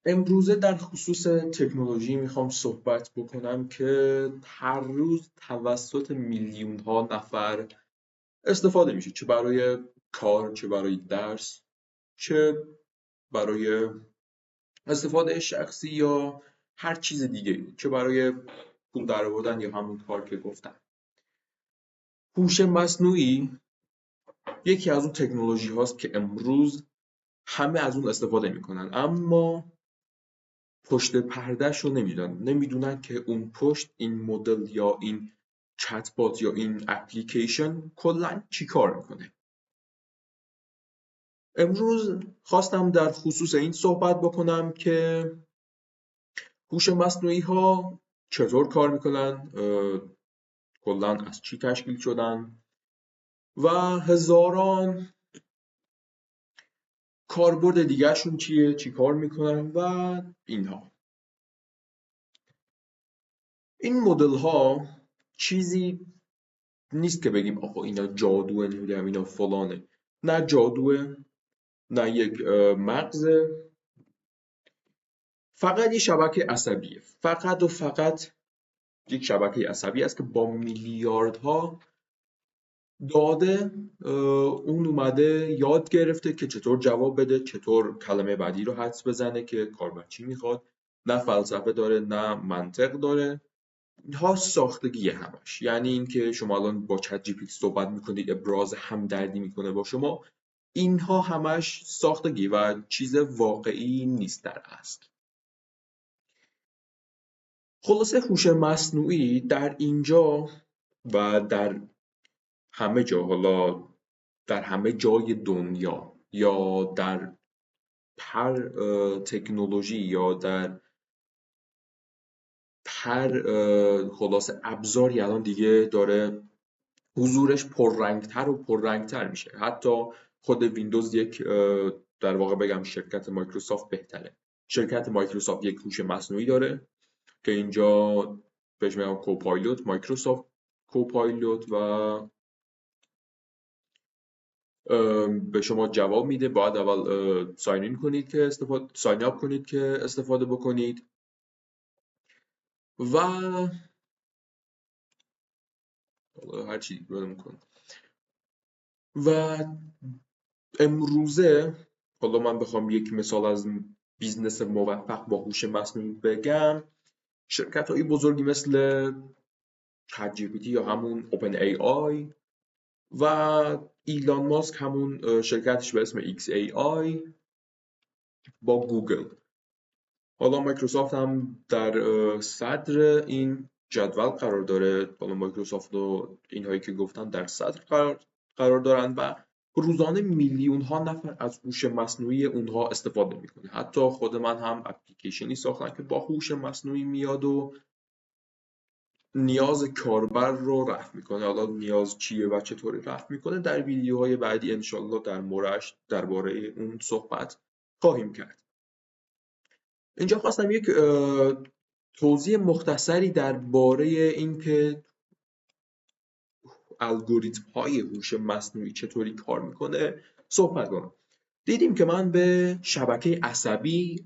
امروزه در خصوص تکنولوژی میخوام صحبت بکنم که هر روز توسط میلیون ها نفر استفاده میشه، چه برای کار، چه برای درس، چه برای استفاده شخصی یا هر چیز دیگه، چه برای پول درآوردن یا همون کار که گفتم. هوش مصنوعی یکی از اون تکنولوژی هاست که امروز همه از اون استفاده میکنن، اما پشت پردهش رو نمیدونن که اون پشت این مدل یا این چت بات یا این اپلیکیشن کلا چی کار میکنه. امروز خواستم در خصوص این صحبت بکنم که هوش مصنوعی ها چطور کار میکنن، کلا از چی تشکیل شدن و هزاران کاربرد دیگرشون چیه، چی کار میکنن و اینها. این مدل ها چیزی نیست که بگیم آقا اینا جادوه، نمیدونم اینا فلانه. نه جادوه، نه یک مغزه، فقط یه شبکه عصبیه. فقط و فقط یک شبکه عصبی است که با میلیاردها داده اون اومده یاد گرفته که چطور جواب بده، چطور کلمه بعدی رو حدس بزنه که کاربر چی میخواد. نه فلسفه داره، نه منطق داره. اینها ساختگی همش. یعنی اینکه شما الان با چت جی پی تی صحبت میکنید، ابراز همدردی میکنه با شما، اینها همش ساختگی و چیز واقعی نیست در اصل. خلاصه هوش مصنوعی در اینجا و در همه جا، حالا در همه جای دنیا یا در هر تکنولوژی یا در هر خلاصه ابزاری الان دیگه داره حضورش پررنگتر و پررنگتر میشه. حتی خود ویندوز یک، در واقع بگم شرکت مایکروسافت بهتره. شرکت مایکروسافت یک هوش مصنوعی داره که اینجا بهش میگم کوپایلوت، مایکروسافت کوپایلوت، و به شما جواب میده. باید اول ساین کنید که ساین اپ کنید که استفاده بکنید و هر چی میکنید. و امروزه حالا من بخوام یک مثال از بیزنس موفق با هوش مصنوعی بگم، شرکت های بزرگی مثل چت جی پی تی یا همون اوپن ای آی و ایلان ماسک همون شرکتش به اسم ایکس ای آی با گوگل. حالا مایکروسافت هم در صدر این جدول قرار داره. حالا مایکروسافت و اینهایی که گفتن در صدر قرار دارن و روزانه میلیون ها نفر از هوش مصنوعی اونها استفاده میکنه. حتی خود من هم اپلیکیشنی ساختم که با هوش مصنوعی میاد و نیاز کاربر رو رفع میکنه. حالا نیاز چیه و چطوری رفع میکنه در ویدیوهای بعدی انشالله درباره اون صحبت خواهیم کرد. اینجا خواستم یک توضیح مختصری درباره اینکه الگوریتم های هوش مصنوعی چطوری کار میکنه صحبت کنم. دیدیم که من به شبکه عصبی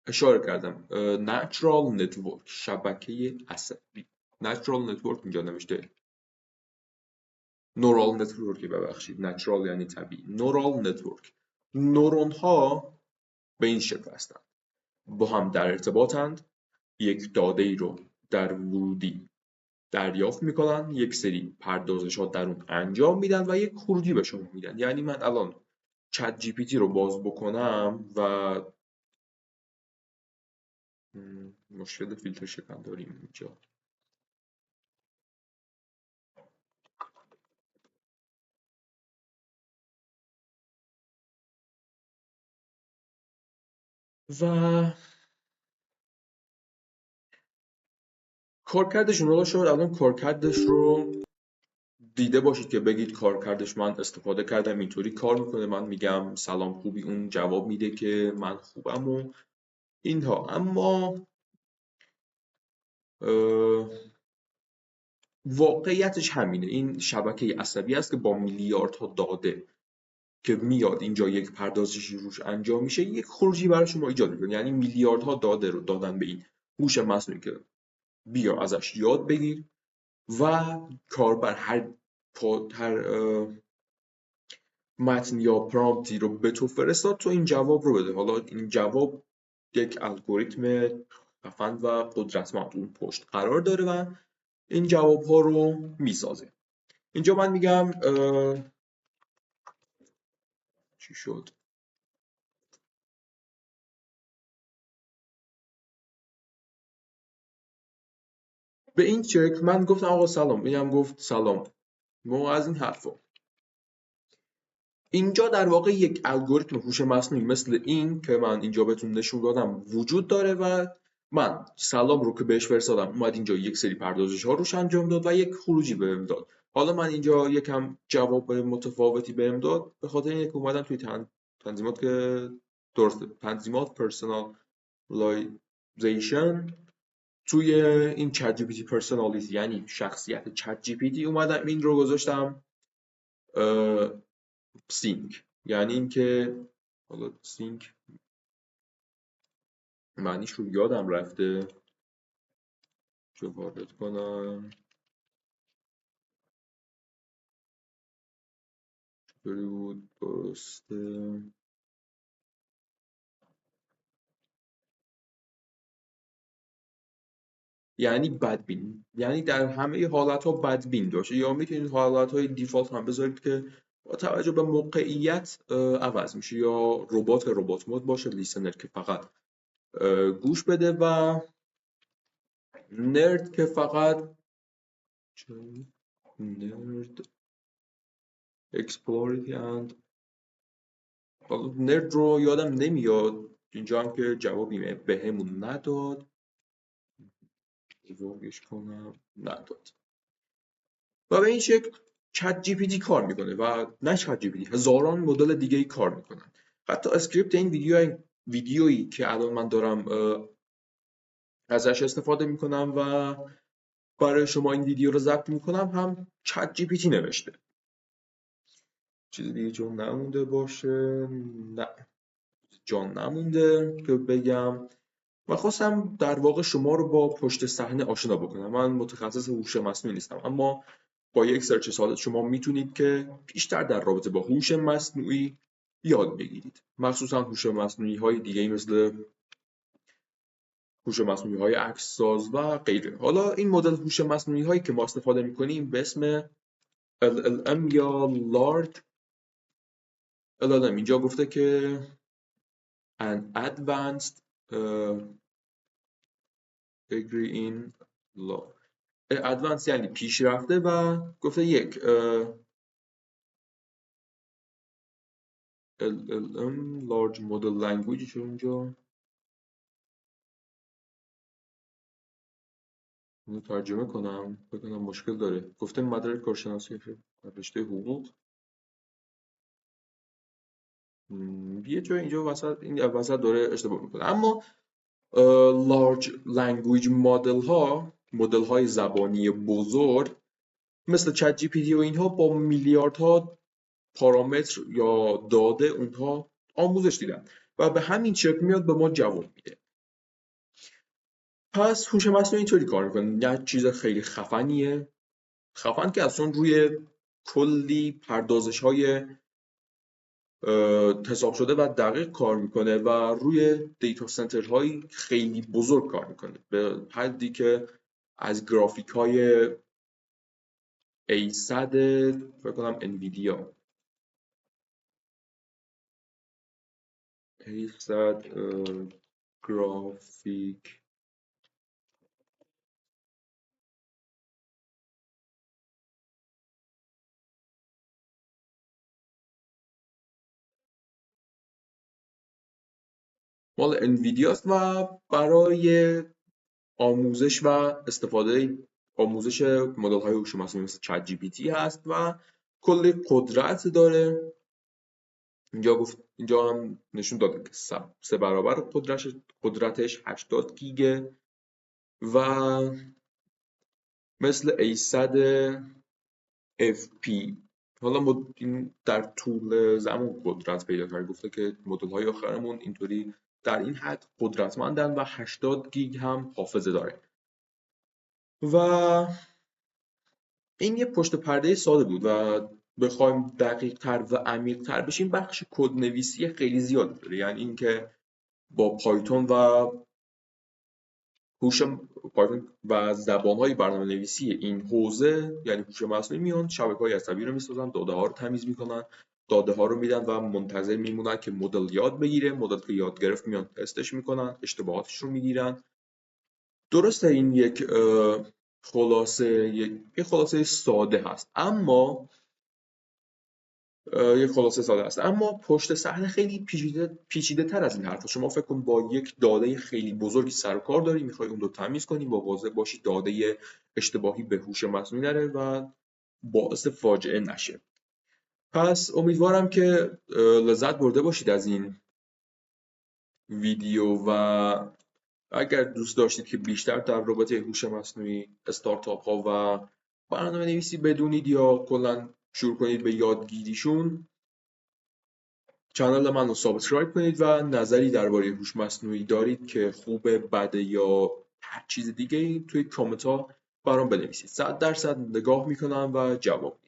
اشاره کردم. Natural Network، شبکه عصبی. Natural Network اینجا نوشته، نورال نتورک، ببخشید، نچرال یعنی طبیعی، نورال نتورک. نورون ها به این شکل هستند، با هم در ارتباطند، یک داده ای رو در ورودی دریافت میکنن، یک سری پردازشات در اون انجام میدن و یک خروجی به شما میدن. یعنی من الان چت جی پی تی رو باز بکنم و مشکل فیلتر شکن داریم اینجا. و کارکردش رو شاید الان کارکردش رو دیده باشید که بگید کارکردش من استفاده کردم اینطوری کار میکنه، من میگم سلام خوبی، اون جواب میده که من خوبم و اینها. اما واقعیتش همینه. این شبکه عصبی است که با میلیاردها داده که میاد اینجا یک پردازشی روش انجام میشه یک خروجی برای شما ایجاد میکنه. یعنی میلیاردها داده رو دادن به این هوش مصنوعی که بیا ازش یاد بگیر و کاربر هر متن یا پرامپتی رو به تو فرستاد، تو این جواب رو بده. حالا این جواب یک الگوریتم خفن و قدرتمند اون پشت قرار داره و این جواب ها رو میسازه. اینجا من میگم چی شد؟ به این چک من گفتم آقا سلام، اینم گفت سلام ما از این حرفا. اینجا در واقع یک الگوریتم هوش مصنوعی مثل این که من اینجا بهتون نشون دادم وجود داره و من سلام رو که بهش فرستادم اومد اینجا یک سری پردازش ها روش انجام داد و یک خروجی بهم داد. حالا من اینجا یکم جواب متفاوتی بهم داد به خاطر اینکه اومدم توی تنظیمات که درسته، تنظیمات پرسونالایزیشن توی این چت جی پی تی پرسونالیتی یعنی شخصیت چت جی پی تی اومدم این رو گذاشتم سینک. یعنی اینکه حالا سینک معنیش رو یادم رفته، چه وارد کنم چطوری بود درسته. یعنی بدبین، یعنی در همه حالت ها بدبین داشته، یا میتونید حالت های دیفالت هم بذارید که با توجه به موقعیت عوض میشه، یا ربات مود باشه، لیسنر که فقط گوش بده و نرد که فقط نرد اکسپلوریتی اند. حالا نرد رو یادم نمیاد، اینجا هم که جوابی بهمون نداد، بزرگش کنم، نداد. و به این شکل چت جی پی تی کار میکنه و نه چت جی پی تی، هزاران مدل دیگه ای کار میکنن. حتی اسکریپت این ویدیویی که الان من دارم ازش استفاده میکنم و برای شما این ویدیو رو ضبط میکنم هم چت جی پی تی نوشته. چیز دیگه جون نمونده باشه؟ نه جان نمونده که بگم. و خواستم در واقع شما رو با پشت صحنه آشنا بکنم. من متخصص هوش مصنوعی نیستم، اما با یک سرچ ساده شما میتونید که بیشتر در رابطه با هوش مصنوعی یاد بگیرید، مخصوصا هوش مصنوعی های دیگه مثل هوش مصنوعی های عکس ساز و غیره. حالا این مدل هوش مصنوعی هایی که ما استفاده میکنیم به اسم LLM یا Large LLM، اینجا گفته که an advanced degree in law. advanced یعنی پیشرفته و گفته یک LLM Large Model Language شو اینجا اینو ترجمه کنم بکنم مشکل داره. گفته مدرک کارشناسی رشته حقوق. یه جای اینجا وسط این وسط داره اشتباه میکنه. اما Large Language مدل های زبانی بزرگ مثل چت جی پی تی و اینها با میلیاردها پارامتر یا داده اونها آموزش دیدن و به همین شکل میاد به ما جواب میده. پس هوش مصنوعی اینطوری کار میکنه، نه چیز خیلی خفنیه، خفن که اصلا روی کلی پردازش های حساب شده و دقیق کار میکنه و روی دیتا سنترهای خیلی بزرگ کار میکنه، به حدی که از گرافیک های A100 فکر کنم انویدیا A100 گرافیک مال انویدیاست و برای آموزش و استفاده آموزش مدل های هوش مصنوعی مثل چت جی پی تی هست و کلی قدرت داره. اینجا هم نشون داده که 3 برابر قدرتش 80 گیگه و مثل A100 FP حالا این در طول زمان قدرت پیدا کرد، گفته که مدل های آخرمون اینطوری در این حد قدرتمندن و 80 گیگ هم حافظه داره. و این یه پشت پرده ساده بود و بخوایم دقیق تر و عمیق تر بشیم بخش کدنویسی خیلی زیاد داره. یعنی اینکه با پایتون پایتون و زبان‌های برنامه‌نویسی این حوزه یعنی هوش مصنوعی میان شبکه‌های عصبی رو میسازن، داده‌ها رو تمیز میکنن، داده‌ها رو میدن و منتظر میمونن که مدل یاد بگیره. مدل که یاد گرفت میان تستش میکنن، اشتباهاتش رو میگیرن. درسته این یک خلاصه ساده هست، اما پشت صحنه خیلی پیچیده تر از این حرفا. شما فکر کن با یک داده خیلی بزرگی سر و کار داری، میخوای اون رو تمیز کنی، مواظب باشی داده اشتباهی به هوش مصنوعی نره و باعث فاجعه نشه. پس امیدوارم که لذت برده باشید از این ویدیو و اگر دوست داشتید که بیشتر در رابطه هوش مصنوعی، استارتاپ ها و برنامه‌نویسی بدونید یا کلا شروع کنید به یادگیریشون، کانال من رو سابسکرایب کنید و نظری درباره هوش مصنوعی دارید که خوبه، بده یا هر چیز دیگه توی کامنت ها برام بنویسید. 100% نگاه میکنم و جواب